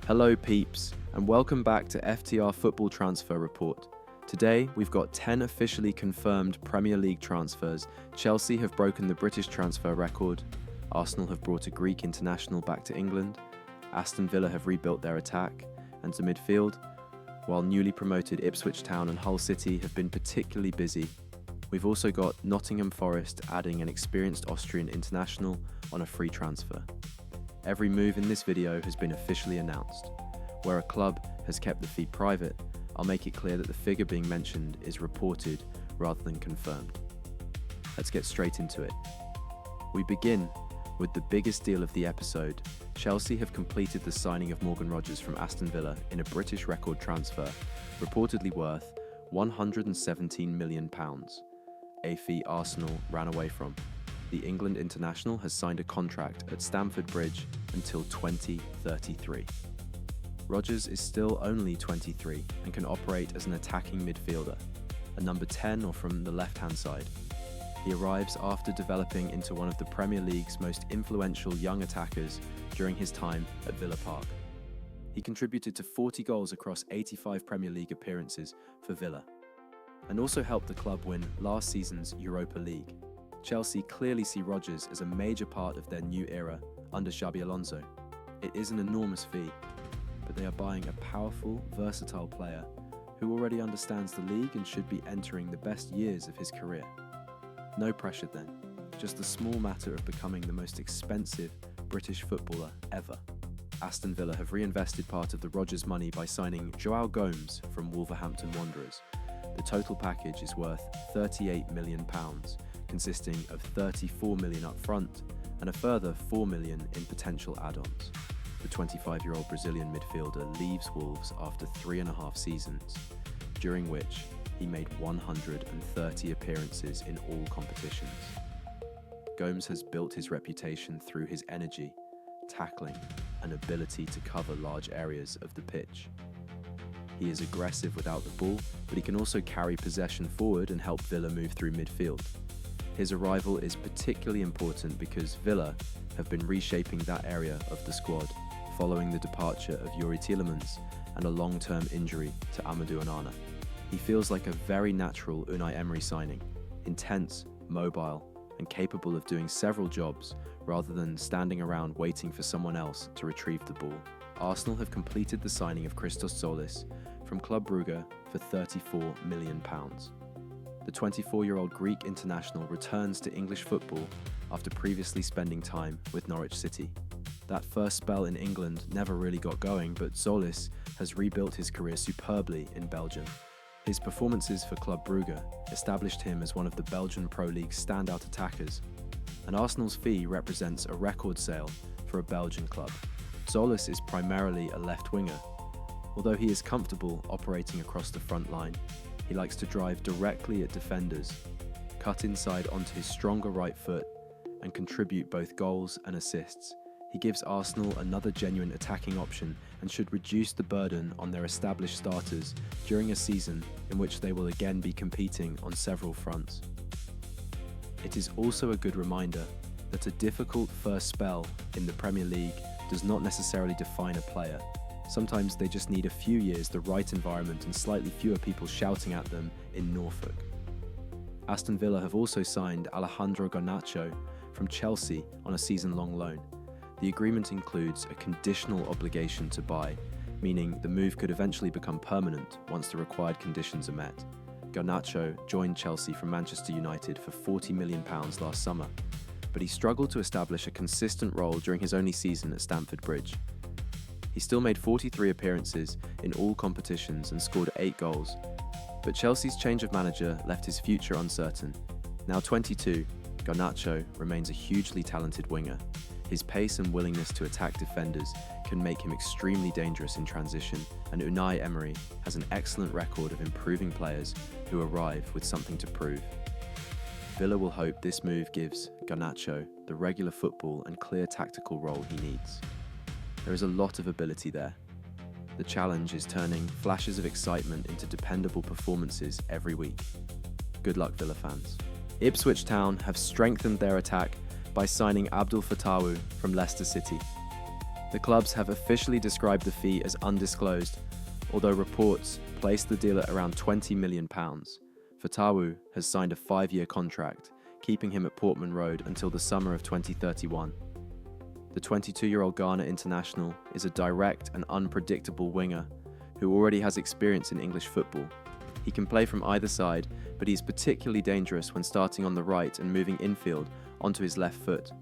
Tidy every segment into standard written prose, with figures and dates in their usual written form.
Hello peeps, and welcome back to FTR Football Transfer Report. Today, we've got 10 officially confirmed Premier League transfers. Chelsea have broken the British transfer record, Arsenal have brought a Greek international back to England, Aston Villa have rebuilt their attack and to midfield, while newly promoted Ipswich Town and Hull City have been particularly busy. We've also got Nottingham Forest adding an experienced Austrian international on a free transfer. Every move in this video has been officially announced. Where a club has kept the fee private, I'll make it clear that the figure being mentioned is reported rather than confirmed. Let's get straight into it. We begin with the biggest deal of the episode. Chelsea have completed the signing of Morgan Rogers from Aston Villa in a British record transfer, reportedly worth £117 million, a fee Arsenal ran away from. The England international has signed a contract at Stamford Bridge until 2033. Rogers is still only 23 and can operate as an attacking midfielder, a number 10 or from the left-hand side. He arrives after developing into one of the Premier League's most influential young attackers during his time at Villa Park. He contributed to 40 goals across 85 Premier League appearances for Villa, and also helped the club win last season's Europa League. Chelsea clearly see Rogers as a major part of their new era under Xabi Alonso. It is an enormous fee, but they are buying a powerful, versatile player who already understands the league and should be entering the best years of his career. No pressure then, just the small matter of becoming the most expensive British footballer ever. Aston Villa have reinvested part of the Rogers money by signing João Gomes from Wolverhampton Wanderers. The total package is worth £38 million, consisting of $34 million up front and a further $4 million in potential add-ons. The 25-year-old Brazilian midfielder leaves Wolves after 3.5 seasons, during which he made 130 appearances in all competitions. Gomes has built his reputation through his energy, tackling, and ability to cover large areas of the pitch. He is aggressive without the ball, but he can also carry possession forward and help Villa move through midfield. His arrival is particularly important because Villa have been reshaping that area of the squad following the departure of Youri Tielemans and a long-term injury to Amadou Onana. He feels like a very natural Unai Emery signing, intense, mobile, and capable of doing several jobs rather than standing around waiting for someone else to retrieve the ball. Arsenal have completed the signing of Christos Tzolis from Club Brugge for £34 million. The 24-year-old Greek international returns to English football after previously spending time with Norwich City. That first spell in England never really got going, but Tzolis has rebuilt his career superbly in Belgium. His performances for Club Brugge established him as one of the Belgian Pro League's standout attackers, and Arsenal's fee represents a record sale for a Belgian club. Tzolis is primarily a left winger. Although he is comfortable operating across the front line, he likes to drive directly at defenders, cut inside onto his stronger right foot, and contribute both goals and assists. He gives Arsenal another genuine attacking option and should reduce the burden on their established starters during a season in which they will again be competing on several fronts. It is also a good reminder that a difficult first spell in the Premier League does not necessarily define a player. Sometimes they just need a few years, the right environment, and slightly fewer people shouting at them in Norfolk. Aston Villa have also signed Alejandro Garnacho from Chelsea on a season-long loan. The agreement includes a conditional obligation to buy, meaning the move could eventually become permanent once the required conditions are met. Garnacho joined Chelsea from Manchester United for £40 million last summer, but he struggled to establish a consistent role during his only season at Stamford Bridge. He still made 43 appearances in all competitions and scored 8 goals, but Chelsea's change of manager left his future uncertain. Now 22, Garnacho remains a hugely talented winger. His pace and willingness to attack defenders can make him extremely dangerous in transition, and Unai Emery has an excellent record of improving players who arrive with something to prove. Villa will hope this move gives Garnacho the regular football and clear tactical role he needs. There is a lot of ability there. The challenge is turning flashes of excitement into dependable performances every week. Good luck, Villa fans. Ipswich Town have strengthened their attack by signing Abdul Fatawu from Leicester City. The clubs have officially described the fee as undisclosed, although reports place the deal at around £20 million. Fatawu has signed a 5-year contract, keeping him at Portman Road until the summer of 2031. The 22-year-old Ghana international is a direct and unpredictable winger who already has experience in English football. He can play from either side, but he's particularly dangerous when starting on the right and moving infield onto his left foot.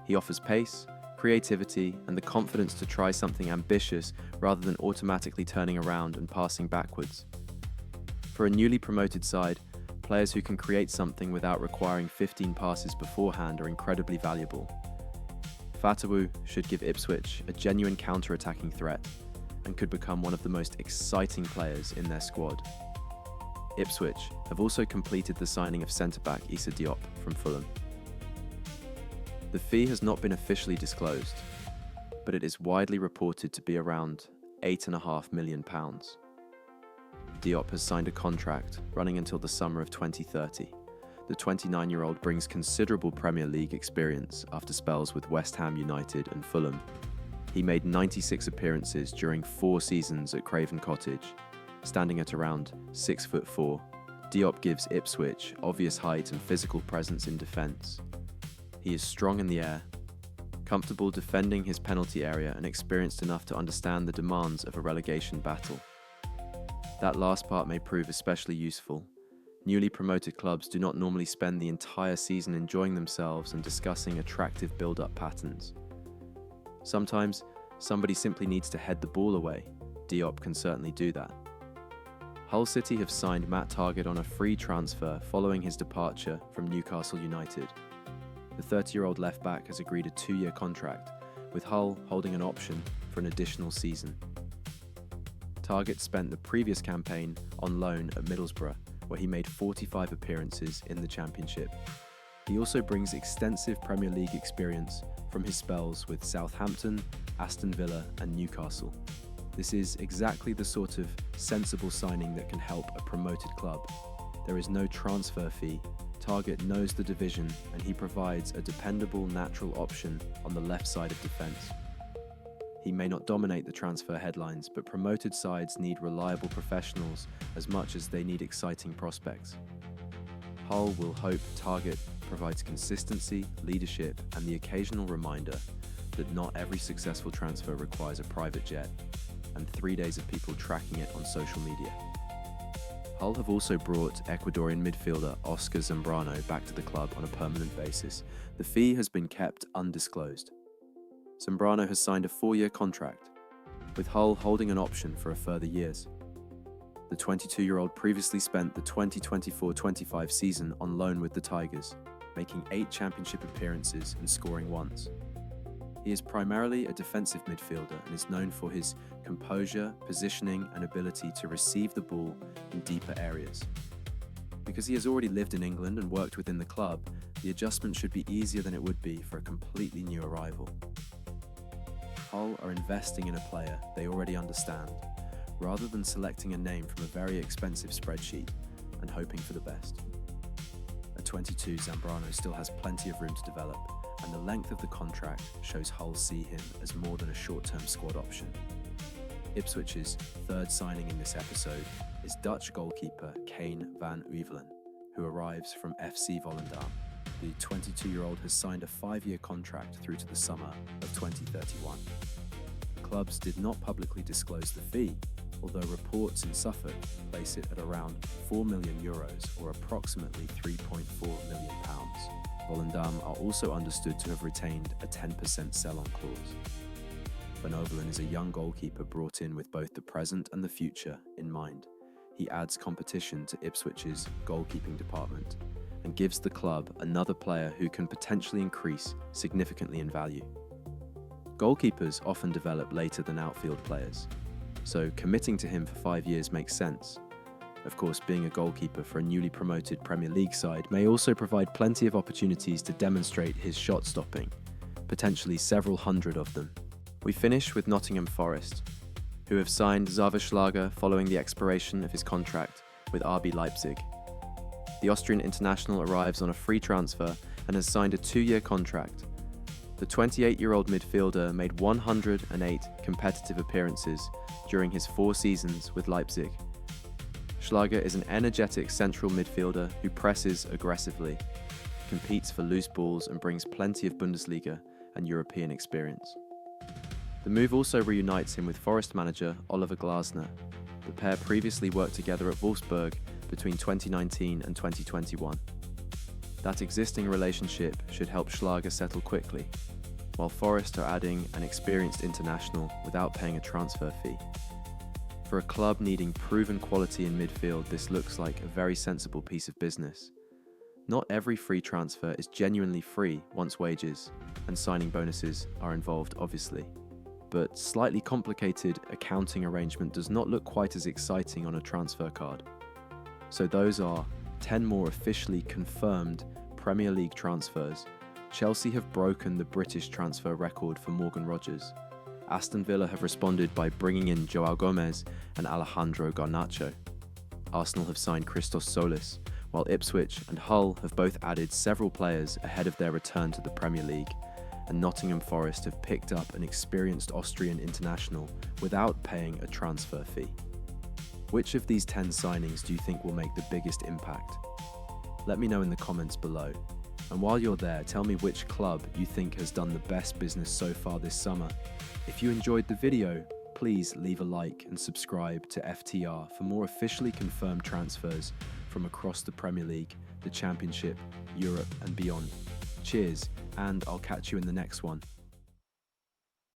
He offers pace, creativity, and the confidence to try something ambitious rather than automatically turning around and passing backwards. For a newly promoted side, players who can create something without requiring 15 passes beforehand are incredibly valuable. Fatawu should give Ipswich a genuine counter-attacking threat and could become one of the most exciting players in their squad. Ipswich have also completed the signing of centre-back Issa Diop from Fulham. The fee has not been officially disclosed, but it is widely reported to be around £8.5 million. Diop has signed a contract running until the summer of 2030. The 29-year-old brings considerable Premier League experience after spells with West Ham United and Fulham. He made 96 appearances during 4 seasons at Craven Cottage. Standing at around 6'4", Diop gives Ipswich obvious height and physical presence in defence. He is strong in the air, comfortable defending his penalty area and experienced enough to understand the demands of a relegation battle. That last part may prove especially useful. Newly promoted clubs do not normally spend the entire season enjoying themselves and discussing attractive build-up patterns. Sometimes, somebody simply needs to head the ball away. Diop can certainly do that. Hull City have signed Matt Targett on a free transfer following his departure from Newcastle United. The 30-year-old left-back has agreed a 2-year contract, with Hull holding an option for an additional season. Targett spent the previous campaign on loan at Middlesbrough, where he made 45 appearances in the Championship. He also brings extensive Premier League experience from his spells with Southampton, Aston Villa and Newcastle. This is exactly the sort of sensible signing that can help a promoted club. There is no transfer fee. Targett knows the division and he provides a dependable natural option on the left side of defence. He may not dominate the transfer headlines, but promoted sides need reliable professionals as much as they need exciting prospects. Hull will hope Targett provides consistency, leadership, and the occasional reminder that not every successful transfer requires a private jet and 3 days of people tracking it on social media. Hull have also brought Ecuadorian midfielder Óscar Zambrano back to the club on a permanent basis. The fee has been kept undisclosed. Zambrano has signed a 4-year contract, with Hull holding an option for a further years. The 22-year-old previously spent the 2024-25 season on loan with the Tigers, making 8 championship appearances and scoring once. He is primarily a defensive midfielder and is known for his composure, positioning, and ability to receive the ball in deeper areas. Because he has already lived in England and worked within the club, the adjustment should be easier than it would be for a completely new arrival. Hull are investing in a player they already understand, rather than selecting a name from a very expensive spreadsheet and hoping for the best. At 22, Zambrano still has plenty of room to develop, and the length of the contract shows Hull see him as more than a short-term squad option. Ipswich's third signing in this episode is Dutch goalkeeper Kayne van Oevelen, who arrives from FC Volendam. The 22-year-old has signed a 5-year contract through to the summer of 2031. Clubs did not publicly disclose the fee, although reports in Suffolk place it at around €4 million or approximately £3.4 million. Volendam are also understood to have retained a 10% sell-on clause. Van Oevelen is a young goalkeeper brought in with both the present and the future in mind. He adds competition to Ipswich's goalkeeping department and gives the club another player who can potentially increase significantly in value. Goalkeepers often develop later than outfield players, so committing to him for 5 years makes sense. Of course, being a goalkeeper for a newly promoted Premier League side may also provide plenty of opportunities to demonstrate his shot stopping, potentially several hundred of them. We finish with Nottingham Forest, who have signed Xaver Schlager following the expiration of his contract with RB Leipzig. The Austrian international arrives on a free transfer and has signed a 2-year contract. The 28-year-old midfielder made 108 competitive appearances during his 4 seasons with Leipzig. Schlager is an energetic central midfielder who presses aggressively, competes for loose balls and brings plenty of Bundesliga and European experience. The move also reunites him with Forest manager Oliver Glasner. The pair previously worked together at Wolfsburg between 2019 and 2021. That existing relationship should help Schlager settle quickly, while Forest are adding an experienced international without paying a transfer fee. For a club needing proven quality in midfield, this looks like a very sensible piece of business. Not every free transfer is genuinely free once wages and signing bonuses are involved, obviously. But slightly complicated accounting arrangement does not look quite as exciting on a transfer card. So those are 10 more officially confirmed Premier League transfers. Chelsea have broken the British transfer record for Morgan Rogers. Aston Villa have responded by bringing in João Gomes and Alejandro Garnacho. Arsenal have signed Christos Tzolis, while Ipswich and Hull have both added several players ahead of their return to the Premier League, and Nottingham Forest have picked up an experienced Austrian international without paying a transfer fee. Which of these 10 signings do you think will make the biggest impact? Let me know in the comments below. And while you're there, tell me which club you think has done the best business so far this summer. If you enjoyed the video, please leave a like and subscribe to FTR for more officially confirmed transfers from across the Premier League, the Championship, Europe and beyond. Cheers, and I'll catch you in the next one.